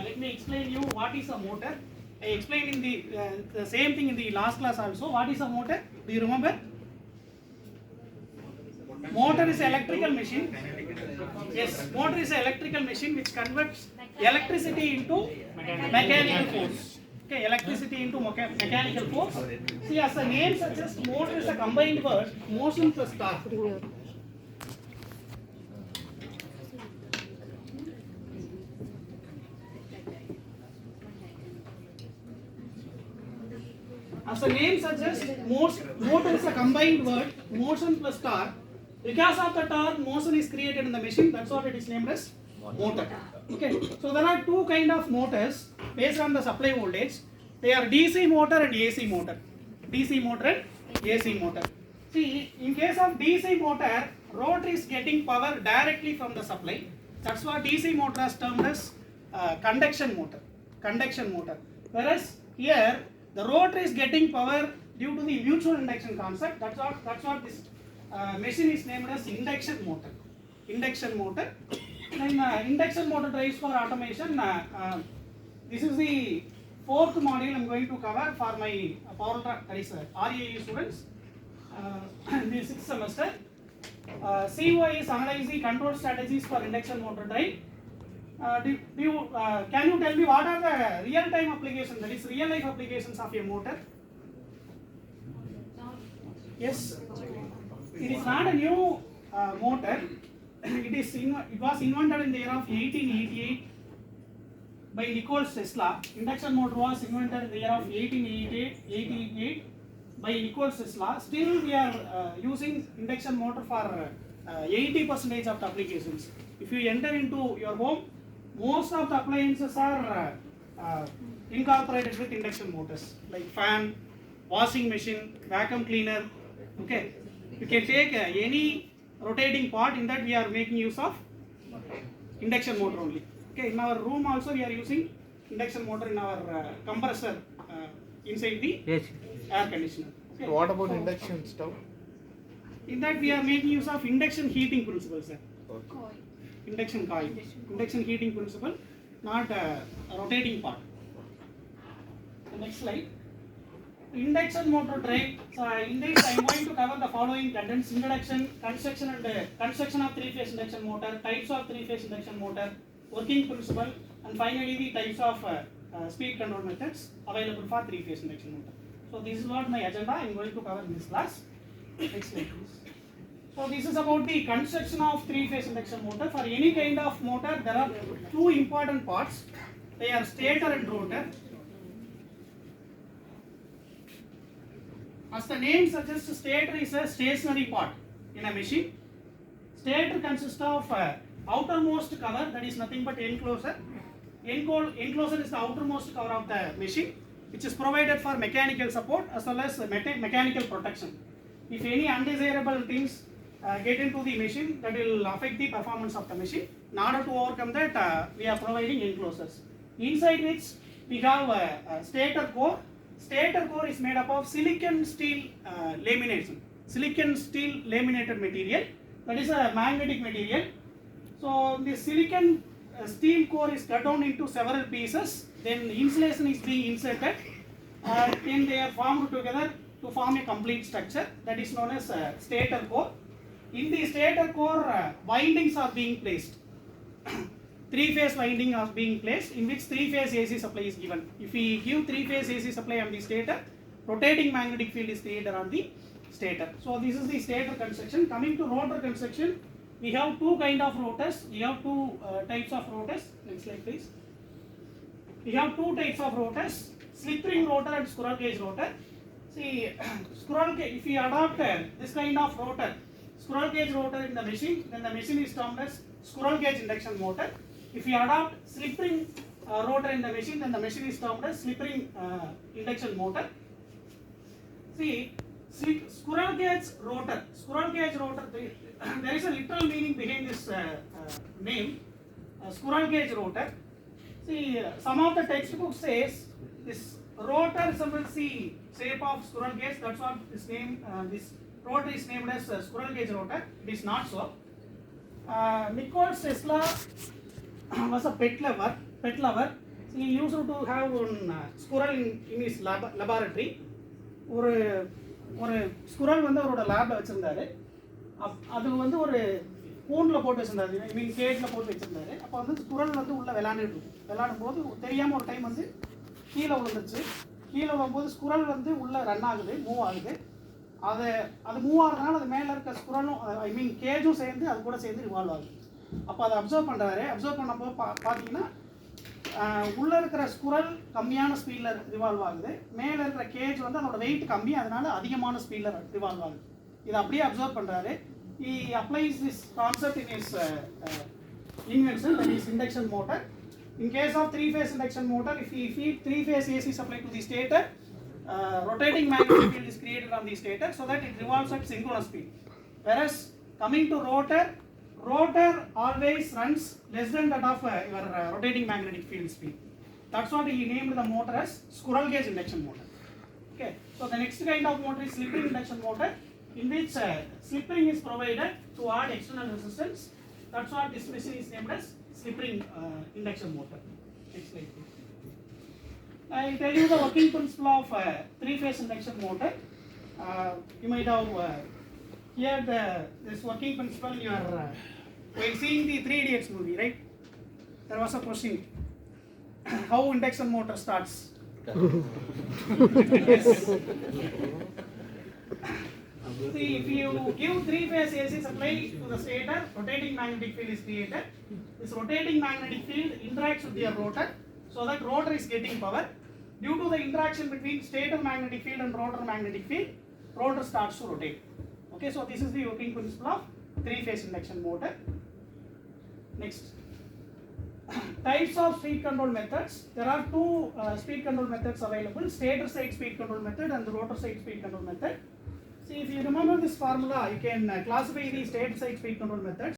let me explain you what is a motor. I explained in the same thing in the last class also. What is a motor? Do you remember? Motor is an electrical machine. Yes, motor is an electrical machine which converts electricity into mechanical force. Okay, electricity into mechanical force. See, as the name suggests, motor is a combined word, motion plus torque. As the name suggests, motor is a combined word, motion plus torque. Because of the torque, motion is created in the machine. That's what it is named as motor. Okay. So there are two kind of motors based on the supply voltage. They are DC motor and AC motor. DC motor and AC motor. See, in case of DC motor, rotor is getting power directly from the supply. That's what DC motor is termed as conduction motor. Conduction motor. Whereas here, the rotor is getting power due to the mutual induction concept. That's what this machine is named as induction motor. Induction motor. Then induction motor drives for automation. This is the fourth module I'm going to cover for my power that is RAE students. In the sixth semester. CO is analyzing control strategies for induction motor drive. Can you tell me what are the real-time applications, that is real-life applications of a motor? Yes, it is not a new motor. It was invented in the year of 1888 by Nikola Tesla. Induction motor was invented in the year of 1888 by Nikola Tesla. Still, we are using induction motor for 80% of the applications. If you enter into your home, most of the appliances are incorporated with induction motors, like fan, washing machine, vacuum cleaner. Okay, you can take any rotating part. In that we are making use of induction motor only. Okay, in our room also we are using induction motor in our compressor inside the air conditioner. Okay. So what about induction stove? In that we are making use of induction heating principle, sir. Okay. Induction coil, induction heating principle, not a rotating part. The next slide. Induction motor drive. So in this I am going to cover the following contents: introduction, construction of three-phase induction motor, types of three-phase induction motor, working principle, and finally the types of speed control methods available for three-phase induction motor. So this is what my agenda I am going to cover in this class. Next slide, please. So this is about the construction of three-phase induction motor. For any kind of motor, there are two important parts. They are stator and rotor. As the name suggests, stator is a stationary part in a machine. Stator consists of outermost cover, that is nothing but enclosure. Enclosure is the outermost cover of the machine, which is provided for mechanical support as well as mechanical protection. If any undesirable things get into the machine, that will affect the performance of the machine. In order to overcome that, we are providing enclosures. Inside which we have a stator core. Stator core is made up of silicon steel lamination. Silicon steel laminated material, that is a magnetic material. So the silicon steel core is cut down into several pieces. Then insulation is being inserted. Then they are formed together to form a complete structure, that is known as stator core. In the stator core, windings are being placed. Three-phase winding are being placed, in which three-phase AC supply is given. If we give three-phase AC supply on the stator, rotating magnetic field is created on the stator. So this is the stator construction. Coming to rotor construction, we have two kind of rotors. We have two types of rotors. Next slide, please. We have two types of rotors: slip ring rotor and squirrel cage rotor. See, squirrel cage, if we adopt this kind of rotor, squirrel cage rotor in the machine, then the machine is termed as squirrel cage induction motor. If we adopt slip ring rotor in the machine, then the machine is termed as slip ring induction motor. See, squirrel cage rotor. Squirrel cage rotor, there is a literal meaning behind this name, squirrel cage rotor. See, some of the textbooks says this rotor resembles the shape of squirrel cage. That's what this name, this rotor is named as squirrel cage rotor. It is not so. Nikola Tesla was a pet lover. pet lover. He used to have one squirrel in his laboratory. ஒரு ஒரு squirrel வந்து அவரோட லேபில் வச்சுருந்தாரு. அது வந்து ஒரு கூண்டில் போட்டு வச்சுருந்தாரு, ஐ மீன் கேட்டில் போட்டு வச்சுருந்தாரு. அப்போ வந்து ஸ்குரல் வந்து உள்ளே விளையாடும் போது தெரியாமல் ஒரு டைம் வந்து கீழே விழுந்துச்சு. கீழே விழும்போது ஸ்குரல் வந்து உள்ளே ரன் ஆகுது, மூவ் ஆகுது. அது மூவ் ஆகிறதுனால அது மேலே இருக்க ஸ்குரலும், ஐ மீன் கேஜும் சேர்ந்து அது கூட சேர்ந்து ரிவால்வ் ஆகுது. அப்போ அதை அப்சர்வ் பண்ணுறாரு. அப்சர்வ் பண்ணும்போது பார்த்தீங்கன்னா உள்ளே இருக்கிற ஸ்குரல் கம்மியான ஸ்பீடில் ரிவால்வ் ஆகுது, மேலே இருக்கிற கேஜ் வந்து அதோட வெயிட் கம்மி, அதனால அதிகமான ஸ்பீடில் ரிவால்வ் ஆகுது. இதை அப்படியே அப்சர்வ் பண்ணுறாரு. He applies this concept in his invention, that is induction motor. In case of three-phase induction motor, if we feed three-phase AC supply to the stator, rotating magnetic field is created on the stator so that it revolves at synchronous speed. Whereas coming to rotor always runs less than that of your rotating magnetic field speed. That's what he named the motor as squirrel cage induction motor. Okay, so the next kind of motor is slip ring induction motor, in which slip ring is provided to add external resistance. That's what this machine is named as slip ring induction motor. Next slide. I will tell you the working principle of three-phase induction motor. You might have heard this working principle in your while seeing the 3 Idiots movie, right? There was a question: how induction motor starts? Yes. See, if you give three-phase AC supply to the stator, rotating magnetic field is created. This rotating magnetic field interacts with your rotor, so that rotor is getting power. Due to the interaction between stator magnetic field and rotor magnetic field, rotor starts to rotate. Okay, so this is the working principle of three-phase induction motor. Next, types of speed control methods. There are two speed control methods available: stator side speed control method and the rotor side speed control method. See, if you remember this formula, you can classify the stator side speed control methods.